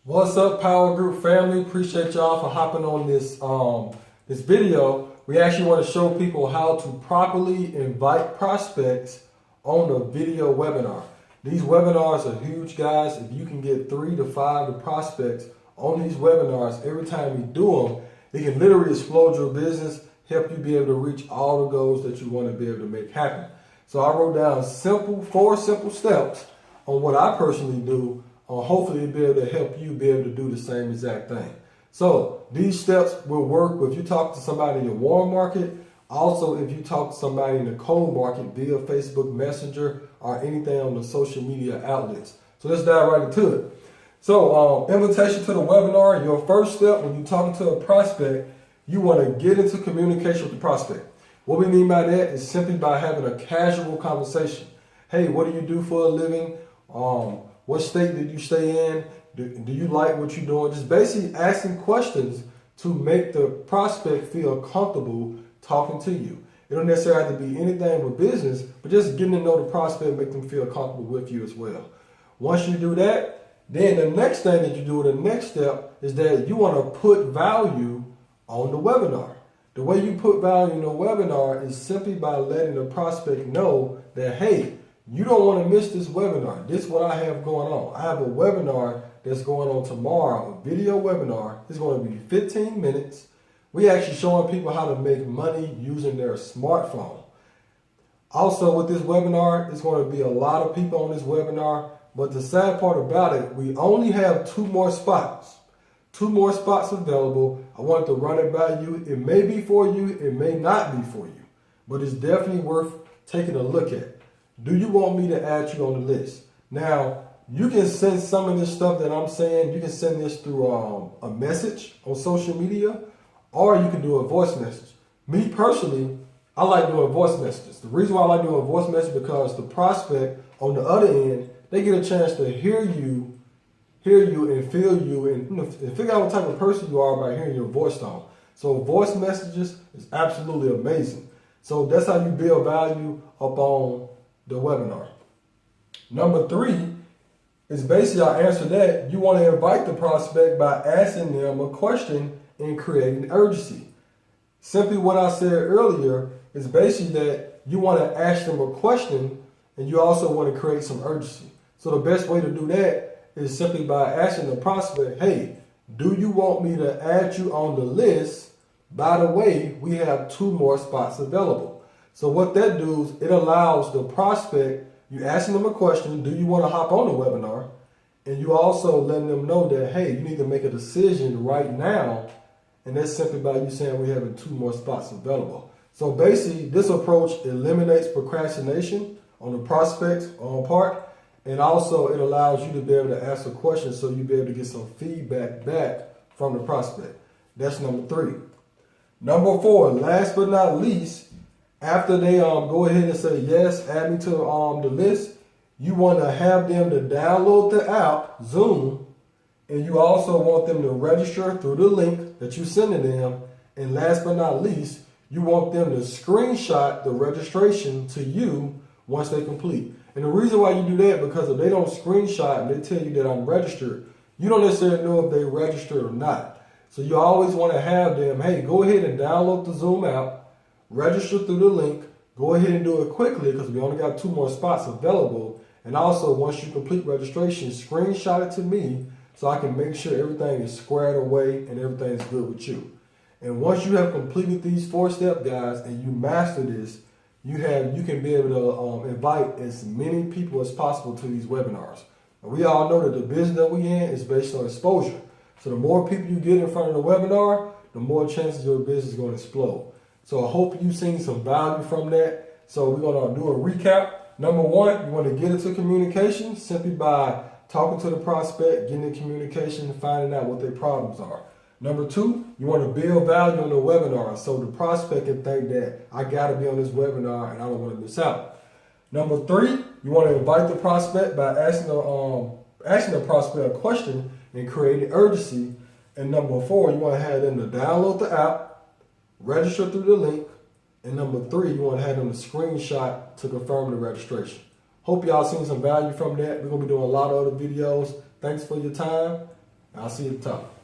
What's up, Power Group family? Appreciate y'all for hopping on this video. We actually want to show people how to properly invite prospects on a video webinar. These webinars are huge, guys. If you can get 3 to 5 prospects on these webinars every time you do them, it can literally explode your business, help you be able to reach all the goals that you want to be able to make happen. So I wrote down 4 simple steps on what I personally do. Hopefully be able to help you be able to do the same exact thing. So these steps will work if you talk to somebody in the warm market. Also, if you talk to somebody in the cold market via Facebook Messenger or anything on the social media outlets. So let's dive right into it. So invitation to the webinar. Your first step when you're talking to a prospect, you want to get into communication with the prospect. What we mean by that is simply by having a casual conversation. Hey, what do you do for a living? What state did you stay in? Do you like what you're doing? Just basically asking questions to make the prospect feel comfortable talking to you. It don't necessarily have to be anything with business, but just getting to know the prospect, make them feel comfortable with you as well. Once you do that, then the next thing that you do, the next step, is that you want to put value on the webinar. The way you put value in the webinar is simply by letting the prospect know that, hey, you don't want to miss this webinar. This is what I have going on. I have a webinar that's going on tomorrow, a video webinar. It's going to be 15 minutes. We actually showing people how to make money using their smartphone. Also with this webinar, it's going to be a lot of people on this webinar. But the sad part about it, we only have 2 more spots. 2 more spots available. I wanted to run it by you. It may be for you. It may not be for you. But it's definitely worth taking a look at. Do you want me to add you on the list? Now, you can send some of this stuff that I'm saying. You can send this through a message on social media, or you can do a voice message. Me personally, I like doing voice messages. The reason why I like doing a voice message is because the prospect on the other end, they get a chance to hear you and feel you and figure out what type of person you are by hearing your voice tone. So voice messages is absolutely amazing. So that's how you build value up on the webinar. Number 3 is basically our answer that you want to invite the prospect by asking them a question and creating urgency. Simply what I said earlier is basically that you want to ask them a question and you also want to create some urgency. So the best way to do that is simply by asking the prospect, hey, do you want me to add you on the list? By the way, we have 2 more spots available. So what that does, it allows the prospect, you asking them a question, do you want to hop on the webinar? And you also letting them know that, hey, you need to make a decision right now. And that's simply by you saying we have 2 more spots available. So basically, this approach eliminates procrastination on the prospect's part. And also it allows you to be able to ask a question so you'll be able to get some feedback back from the prospect. That's number 3. Number 4, last but not least, after they go ahead and say, yes, add me to the list, you want to have them to download the app, Zoom, and you also want them to register through the link that you send to them. And last but not least, you want them to screenshot the registration to you once they complete. And the reason why you do that, because if they don't screenshot and they tell you that I'm registered, you don't necessarily know if they registered or not. So you always want to have them, hey, go ahead and download the Zoom app, register through the link, go ahead and do it quickly because we only got 2 more spots available. And also, once you complete registration, screenshot it to me so I can make sure everything is squared away and everything is good with you. And once you have completed these 4 steps, guys, and you master this, you can be able to invite as many people as possible to these webinars. And we all know that the business that we're in is based on exposure. So the more people you get in front of the webinar, the more chances your business is going to explode. So I hope you've seen some value from that. So we're going to do a recap. Number 1, you want to get into communication simply by talking to the prospect, getting in communication, finding out what their problems are. Number 2, you want to build value on the webinar so the prospect can think that I got to be on this webinar and I don't want to miss out. Number 3, you want to invite the prospect by asking the prospect a question and creating urgency. And number 4, you want to have them to download the app, register through the link, and number 3, you want to have them to screenshot to confirm the registration. Hope y'all seen some value from that. We're going to be doing a lot of other videos. Thanks for your time. I'll see you at the top.